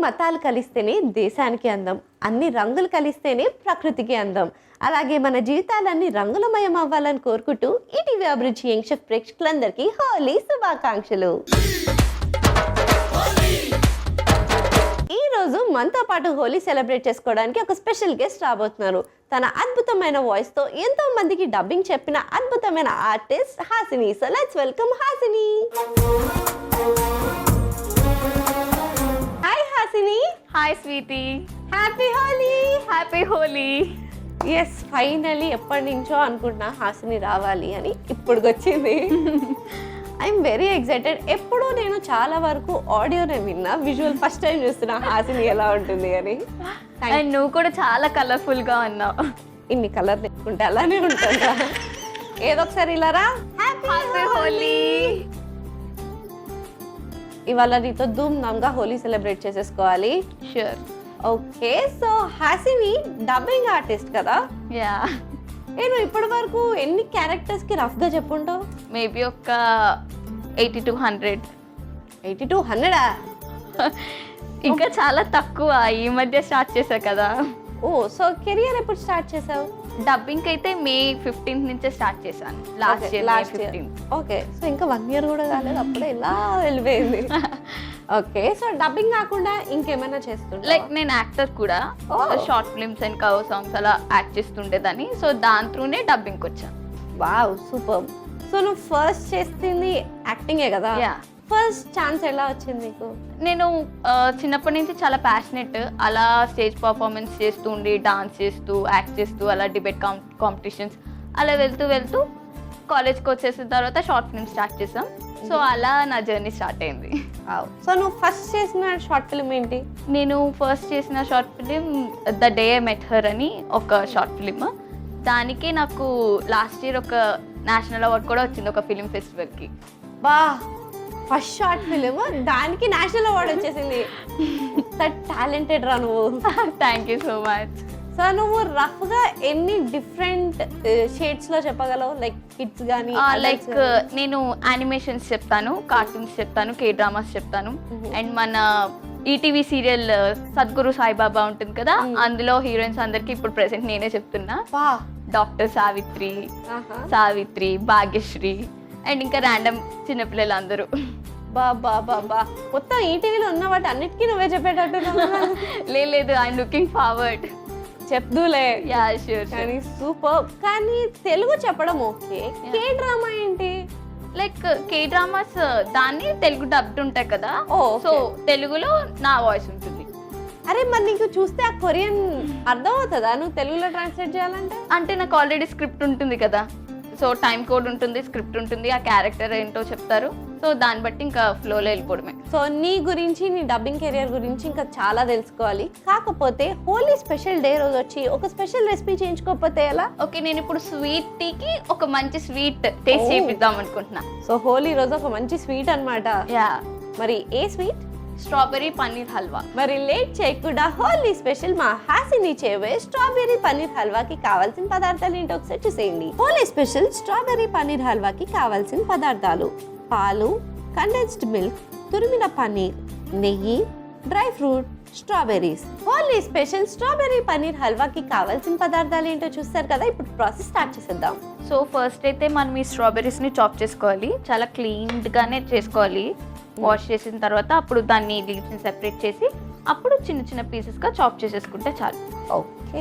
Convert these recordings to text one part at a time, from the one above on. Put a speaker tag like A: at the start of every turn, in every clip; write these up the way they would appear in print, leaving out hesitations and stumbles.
A: మతాలు కలిస్తేనే దేశానికి అందం, అన్ని రంగులు కలిస్తేనే ప్రకృతికి అందం. అలాగే మన జీవితాలన్నీ రంగులమయం అవ్వాలని కోరుకుంటూ ఈటీవీ అభిరుచి యంగ్ షెఫ్ ప్రేక్షకులందరికీ హోలీ శుభాకాంక్షలు. ఈ రోజు మనతో పాటు హోలీ సెలబ్రేట్ చేసుకోవడానికి ఒక స్పెషల్ గెస్ట్ రాబోతున్నారు. తన అద్భుతమైన వాయిస్ తో ఎంతో మందికి డబ్బింగ్ చెప్పిన అద్భుతమైన artist Hasini. So let's welcome Hasini. Hi Hasini.
B: Hi sweetie.
A: Happy Holi.
B: Happy Holi.
A: Yes, finally ఎప్పటి నుంచో అనుకుంటున్నా హాసిని రావాలి అని, ఇప్పుడు వచ్చింది. I'm very excited. ఎప్పుడు నేను చాలా వరకు ఆడియోనే విన్నా, విజువల్ ఫస్ట్ టైం చూస్తున్నా హాసిని ఎలా ఉంటుంది అని.
B: అండ్ నువ్వు కూడా చాలా కలర్ఫుల్ గా ఉన్నావు.
A: ఇన్ని కలర్ లేకుంటే అలానే ఉంటుందా? ఏదో ఒకసారి ఇలా రా.
B: హ్యాపీ హోలీ.
A: ఇవాళ నీతో ధూమ్ ధామ్ గా హోలీ సెలబ్రేట్ చేసేసుకోవాలి.
B: Sure.
A: Okay, so Hasini dubbing artist కదా?
B: యా.
A: నేను ఇప్పటి వరకు ఎన్ని క్యారెక్టర్స్ కి రఫ్ గా చెప్పుంటావు?
B: మేబీ ఒక 80 to 100.
A: 80 to 100?
B: ఇంకా చాలా తక్కువ, ఈ మధ్య స్టార్ట్ చేశా కదా.
A: ఓ, సో కెరియర్ ఎప్పుడు స్టార్ట్ చేసావు?
B: డబ్బింగ్ అయితే May 15th నుంచే స్టార్ట్ చేశాను. Last year.
A: ఓకే, సో ఇంకా 1 year కూడా కాలేదు, అప్పుడే ఇలా వెళ్ళిపోయింది. ఓకే, సో డబ్బింగ్ కాకుండా ఇంకేమైనా చేస్తుంటా?
B: లైక్ నేను యాక్టర్ కూడా, short films and cover songs అలా యాక్ట్ చేస్తుండేదాన్ని. సో దాని త్రూనే డబ్బింగ్కి వచ్చాను.
A: Wow, super. సో నువ్వు ఫస్ట్ చేస్తుంది యాక్టింగే కదా? ఫస్ట్ ఛాన్స్ ఎలా వచ్చింది నీకు?
B: నేను చిన్నప్పటి నుంచి చాలా ప్యాషనెట్. అలా స్టేజ్ పర్ఫార్మెన్స్ చేస్తూ ఉండి, డాన్స్ చేస్తూ, యాక్ట్ చేస్తూ, అలా డిబేట్ కాంపిటీషన్స్ అలా వెళ్తూ కాలేజ్కి వచ్చేసిన తర్వాత షార్ట్ ఫిల్మ్ స్టార్ట్ చేసాం. సో అలా నా జర్నీ స్టార్ట్ అయింది.
A: సో నువ్వు ఫస్ట్ చేసిన షార్ట్ ఫిల్మ్ ఏంటి?
B: నేను ఫస్ట్ చేసిన short film the day I met her అని ఒక షార్ట్ ఫిలిం. దానికి నాకు లాస్ట్ ఇయర్ ఒక నేషనల్ అవార్డ్ కూడా వచ్చింది, ఒక ఫిలిం ఫెస్టివల్కి.
A: బా, ఫస్ట్ షార్ట్ ఫిలిం, దానికి నేషనల్ అవార్డ్ వచ్చేసింది. టాలెంటెడ్ రా నువ్వు.
B: Thank you so much.
A: So నువ్వు రఫ్ గా ఎన్ని డిఫరెంట్ షేడ్స్ లో చెప్పగలవు? లైక్ కిడ్స్ గానీ,
B: లైక్ నేను యానిమేషన్స్ చెప్తాను, కార్టూన్స్ చెప్తాను, కే డ్రామాస్ చెప్తాను. అండ్ మన ఈటీవీ సీరియల్ సద్గురు సాయిబాబా ఉంటుంది కదా, అందులో హీరోయిన్స్ అందరికి ఇప్పుడు ప్రెసెంట్ నేనే చెప్తున్నా. డాక్టర్ సావిత్రి, భాగ్యశ్రీ, అండ్ ఇంకా ర్యాండమ్ చిన్నపిల్లలు అందరూ.
A: బాబా బాబా, మొత్తం ఈటీవీలో ఉన్న వాటి అన్నిటికీ నువ్వే చెప్పేటట్టు.
B: లేదు, ఐఎమ్ లుకింగ్ ఫార్వర్డ్.
A: చెప్దూలే.
B: Yeah sure.
A: కానీ సూపర్. కానీ తెలుగు చెప్పడం ఓకే, కే డ్రామా ఏంటి?
B: లైక్ కే డ్రామాస్ దాన్ని తెలుగు డబ్డ్ ఉంటాయి కదా, సో తెలుగులో నా వాయిస్ ఉంటుంది.
A: అరే మరి నీకు చూస్తే ఆ కొరియన్ అర్థం అవుతుందా నువ్వు తెలుగులో ట్రాన్స్లేట్ చేయాలంటే?
B: అంటే నాకు ఆల్రెడీ స్క్రిప్ట్ ఉంటుంది కదా, సో టైం కోడ్ ఉంటుంది, స్క్రిప్ట్ ఉంటుంది, ఆ క్యారెక్టర్ ఏంటో చెప్తారు, సో దాన్ని బట్టి ఇంకా ఫ్లోలో వెళ్ళిపోవడమే.
A: సో నీ గురించి, నీ డబ్బింగ్ కెరియర్ గురించి ఇంకా చాలా తెలుసుకోవాలి. కాకపోతే హోలీ స్పెషల్ డే రోజు వచ్చి ఒక స్పెషల్ రెసిపీ చేయించుకోకపోతే ఎలా?
B: ఓకే, నేను ఇప్పుడు స్వీట్ టీకి ఒక మంచి స్వీట్ టేస్ట్ చేపిద్దాం అనుకుంటున్నా.
A: సో హోలీ రోజు ఒక మంచి స్వీట్ అన్నమాట.
B: యా.
A: మరి ఏ స్వీట్?
B: స్ట్రాబెర్రీ పన్నీర్ హల్వా.
A: మరి లేట్ చేయకుండా హోలీ స్పెషల్ మా హాసిని చేయబోయే స్ట్రాబెర్రీ పన్నీర్ హల్వాకి కావాల్సిన పదార్థాలు ఏంటో ఒకసారి చూసేయండి. హోలీ స్పెషల్ స్ట్రాబెర్రీ పన్నీర్ హల్వాకి కావాల్సిన పదార్థాలు: పాలు, కండెన్స్డ్ మిల్క్, తురిమిన పన్నీర్, నెయ్యి, dry fruit, strawberries. Holi special strawberry paneer హల్వాకి కావాల్సిన పదార్థాలు ఏంటో చూస్తారు కదా, ఇప్పుడు ప్రాసెస్ స్టార్ట్ చేసేద్దాం.
B: సో ఫస్ట్ అయితే మనం ఈ స్ట్రాబెర్రీస్ని చాప్ చేసుకోవాలి. చాలా క్లీన్గానే చేసుకోవాలి. వాష్ చేసిన తర్వాత అప్పుడు దాన్ని లీవ్స్ని సెపరేట్ చేసి అప్పుడు చిన్న చిన్న పీసెస్గా చాప్ చేసేసుకుంటే చాలు.
A: ఓకే.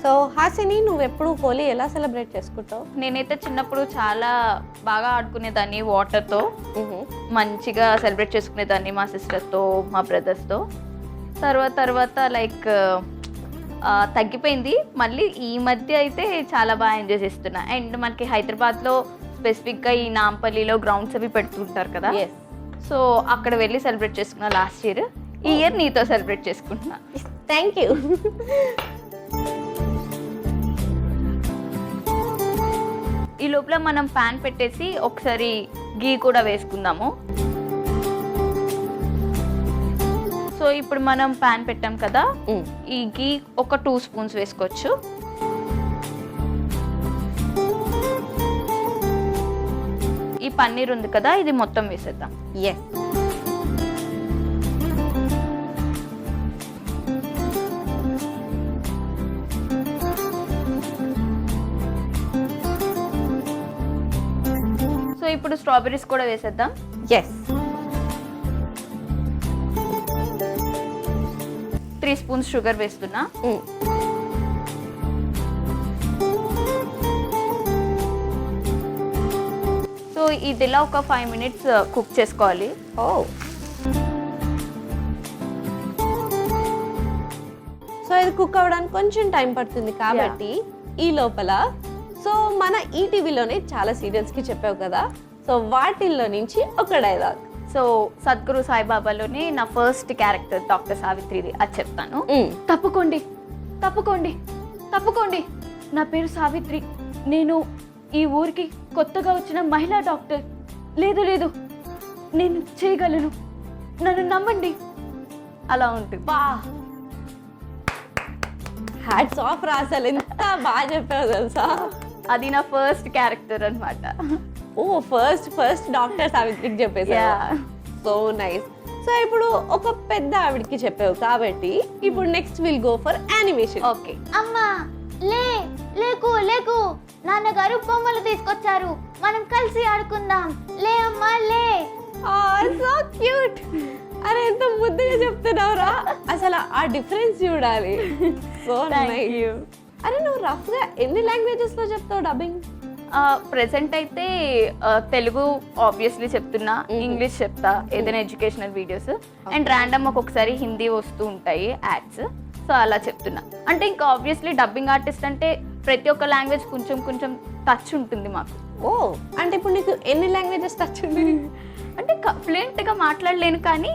A: సో హాసిని, నువ్వు ఎప్పుడు హోలీ ఎలా సెలబ్రేట్ చేసుకుంటావు?
B: నేనైతే చిన్నప్పుడు చాలా బాగా ఆడుకునేదాన్ని వాటర్తో, మంచిగా సెలబ్రేట్ చేసుకునేదాన్ని మా సిస్టర్తో, మా బ్రదర్స్తో. తర్వాత లైక్ తగ్గిపోయింది. మళ్ళీ ఈ మధ్య అయితే చాలా బాగా ఎంజాయ్ చేస్తున్నా. అండ్ మనకి హైదరాబాద్లో స్పెసిఫిక్గా ఈ నాంపల్లిలో గ్రౌండ్స్ అవి పెడుతుంటారు కదా, సో అక్కడ వెళ్ళి సెలబ్రేట్ చేసుకున్నా లాస్ట్ ఇయర్. ఈ ఇయర్ నీతో సెలబ్రేట్ చేసుకుంటున్నా.
A: Thank you.
B: ఈ లోపల మనం ప్యాన్ పెట్టేసి ఒకసారి గీ కూడా వేసుకుందాము. సో ఇప్పుడు మనం ప్యాన్ పెట్టాం కదా, ఈ గీ ఒక 2 స్పూన్స్ వేసుకోవచ్చు. పన్నీర్ ఉంది కదా, ఇది మొత్తం వేసేద్దాం.
A: ఎస్.
B: సో ఇప్పుడు స్ట్రాబెర్రీస్ కూడా వేసేద్దాం.
A: ఎస్.
B: 3 స్పూన్స్ షుగర్ వేస్తున్నా. సో ఇదిలా ఒక 5 minutes కుక్ చేసుకోవాలి.
A: ఓ, సో ఇది కుక్ అవ్వడానికి కొంచెం టైం పడుతుంది కాబట్టి ఈ లోపల సో మన ఈటీవీలోనే చాలా సీరియల్స్ కి చెప్పావు కదా, సో వాటిల్లో నుంచి ఒక డైలాగ్.
B: సో సద్గురు సాయిబాబాలోనే నా ఫస్ట్ క్యారెక్టర్ డాక్టర్ సావిత్రిది, అది చెప్తాను. తప్పుకోండి తప్పుకోండి తప్పుకోండి, నా పేరు సావిత్రి, నేను ఈ ఊరికి కొత్తగా వచ్చిన మహిళా డాక్టర్. లేదు లేదు, నేను చేయగలను, నన్ను నమ్మండి. అలా ఉంటుంది.
A: బా, హ్యాట్స్ ఆఫ్ రా, అసలు ఎంత బాగా చెప్పావు తెలుసా.
B: అది నా ఫస్ట్ క్యారెక్టర్ అన్నమాట.
A: ఓ, ఫస్ట్ డాక్టర్ సావిత్రికి చెప్పేసా. So nice. సో ఇప్పుడు ఒక పెద్ద ఆవిడకి చెప్పావు కాబట్టి ఇప్పుడు next will go for animation.
B: Okay.
C: అమ్మా లేకు లేకు, నాన్నగారు బొమ్మలు తీసుకొచ్చారు, మనం కలిసి ఆడుకుందాం. లే అమ్మా లే.
A: So cute. అరే ఎంత ముద్దుగా చెప్తున్నావురా, అసలు ఆ డిఫరెన్స్ చూడాలి. So nice. అరే నువ్వు రఫ్ గా ఎన్ని లాంగ్వేజెస్ లో చెప్తావు డబ్బింగ్?
B: ప్రెసెంట్ అయితే తెలుగు ఆబ్వియస్లీ చెప్తున్నా, ఇంగ్లీష్ చెప్తా ఏదైనా ఎడ్యుకేషనల్ వీడియోస్, అండ్ ర్యాండమ్ ఒక్కొక్కసారి హిందీ వస్తూ ఉంటాయి యాడ్స్, సో అలా చెప్తున్నా. అంటే ఇంకా ఆబ్వియస్లీ డబ్బింగ్ ఆర్టిస్ట్ అంటే ప్రతి ఒక్క లాంగ్వేజ్ కొంచెం కొంచెం టచ్ ఉంటుంది మాకు.
A: ఓ, అంటే ఇప్పుడు నీకు ఎన్ని లాంగ్వేజెస్ టచ్ ఉంది?
B: అంటే ఫ్లూయెంట్గా మాట్లాడలేను కానీ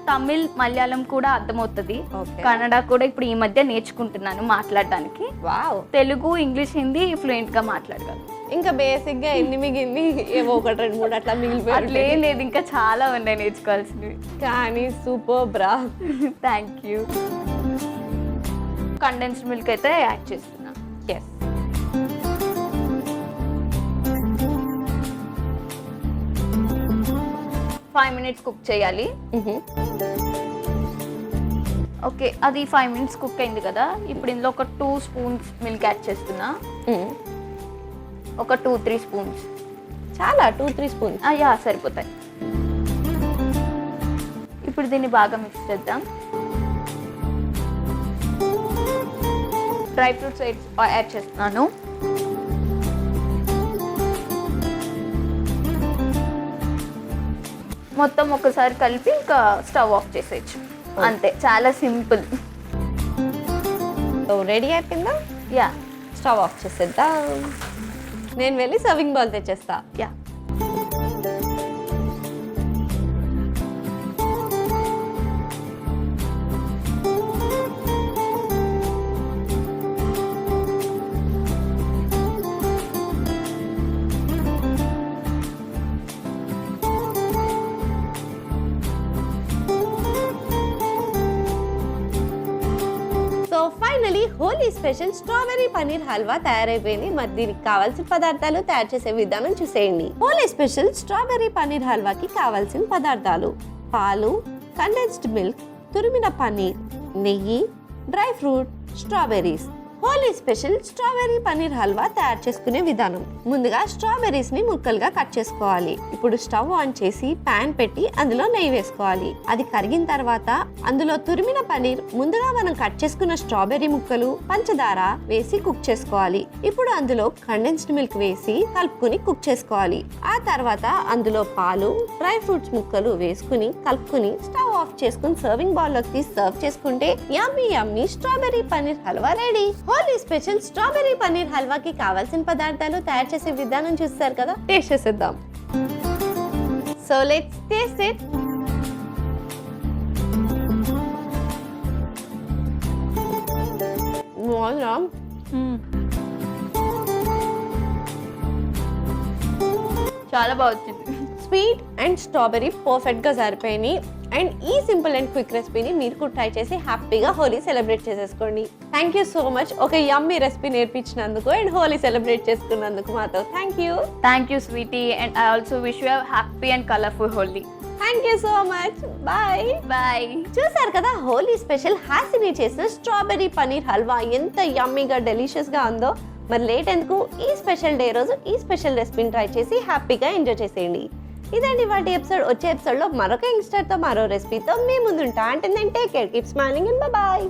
B: తమిళ్, మలయాళం కూడా అర్థమవుతుంది, కన్నడ కూడా ఇప్పుడు ఈ మధ్య నేర్చుకుంటున్నాను మాట్లాడడానికి.
A: వావ్.
B: తెలుగు, ఇంగ్లీష్, హిందీ ఫ్లూయెంట్గా మాట్లాడగలను.
A: ఇంకా బేసిక్ గా ఎన్ని మిగిలింది? ఏవో 1-2-3 అట్లా మిగిలిపోయి.
B: అట్లే లేదు, ఇంకా చాలా ఉన్నాయి నేర్చుకోవాల్సినవి.
A: కానీ సూపర్ బ్రా.
B: Thank you. కండెన్స్డ్ మిల్క్ అయితే యాడ్ చేస్తున్నా.
A: ఎస్.
B: ఫైవ్ మినిట్స్ కుక్ చేయాలి. ఓకే, అది 5 minutes కుక్ అయింది కదా, ఇప్పుడు ఇందులో ఒక 2 spoons మిల్క్ యాడ్ చేస్తున్నా. ఒక 2-3 spoons.
A: చాలా 2-3 స్పూన్స్?
B: యా, సరిపోతాయి. ఇప్పుడు దీన్ని బాగా మిక్స్ చేద్దాం. డ్రై ఫ్రూట్స్ యాడ్ చేస్తున్నాను. మొత్తం ఒకసారి కలిపి ఇంకా స్టవ్ ఆఫ్ చేసేయచ్చు, అంతే. చాలా సింపుల్.
A: రెడీ అయిపోయిందా?
B: యా.
A: స్టవ్ ఆఫ్ చేసేద్దాం. నేను వెళ్ళి సర్వింగ్ బౌల్ తెచ్చేస్తా.
B: Yeah.
A: Finally Holi special strawberry paneer halwa తయారైపోయింది. మరి దీనికి కావాల్సిన పదార్థాలు, తయారు చేసే విధానం చూసేయండి. హోలీ స్పెషల్ స్ట్రాబెర్రీ పన్నీర్ హల్వాకి కావాల్సిన పదార్థాలు: పాలు, కండెన్స్డ్ మిల్క్, తురిమిన పన్నీర్, నెయ్యి, dry fruit, strawberries. Holi special strawberry paneer halwa తయారు చేసుకునే విధానం: ముందుగా స్ట్రాబెర్రీస్ ని ముక్కలుగా కట్ చేసుకోవాలి. ఇప్పుడు స్టవ్ ఆన్ చేసి పాన్ పెట్టి అందులో నెయ్యి వేసుకోవాలి. అది కరిగిన తర్వాత అందులో తురిమిన పన్నీర్, ముందుగా మనం కట్ చేసుకున్న స్ట్రాబెర్రీ ముక్కలు, పంచదార వేసి కుక్ చేసుకోవాలి. ఇప్పుడు అందులో కండెన్స్డ్ మిల్క్ వేసి కలుపుకుని కుక్ చేసుకోవాలి. ఆ తర్వాత అందులో పాలు, డ్రై ఫ్రూట్స్ ముక్కలు వేసుకుని కలుపుకుని స్టవ్ ఆఫ్ చేసుకుని సర్వింగ్ బౌల్ లోకి తీసి సర్వ్ చేసుకుంటే yummy yummy strawberry paneer halwa ready. Holi special strawberry paneer హల్వాకి కావాల్సిన పదార్థాలు, తయారు చేసే విధానం చూస్తారు కదా, టేస్ట్ చేసేద్దాం. So let's taste it.
B: చాలా బాగా వచ్చింది.
A: స్వీట్ అండ్ స్ట్రాబెర్రీ పర్ఫెక్ట్గా సరిపోయినాయి. అండ్ ఈ సింపుల్ అండ్ క్విక్ రెసిపీని మీరు కూడా ట్రై చేసి హ్యాపీగా హోలీ సెలబ్రేట్ చేసేసుకోండి. థ్యాంక్ యూ సో మచ్ ఒక యమ్మీ రెసిపీ నేర్పించినందుకు అండ్ హోలీ సెలబ్రేట్ చేసుకున్నందుకు మాతో. Thank you.
B: Thank you sweetie, and I also wish you happy and colourful Holi.
A: Thank you so much. Bye
B: bye.
A: చూసారు కదా హోలీ స్పెషల్ హాసిని చేసిన స్ట్రాబెర్రీ పన్నీర్ హల్వా ఎంత యమ్మీగా డెలిషియస్గా ఉందో. మరి లేట్ ఎందుకు, ఈ స్పెషల్ డే రోజు ఈ స్పెషల్ రెసిపీని ట్రై చేసి హ్యాపీగా ఎంజాయ్ చేసేయండి. ఇదండి వాటి ఎపిసోడ్. వచ్చే ఎపిసోడ్లో మరొక యంగ్స్టర్తో మరో రెసిపీతో మీ ముందుంటా. అంటే take care, keep smiling and bye.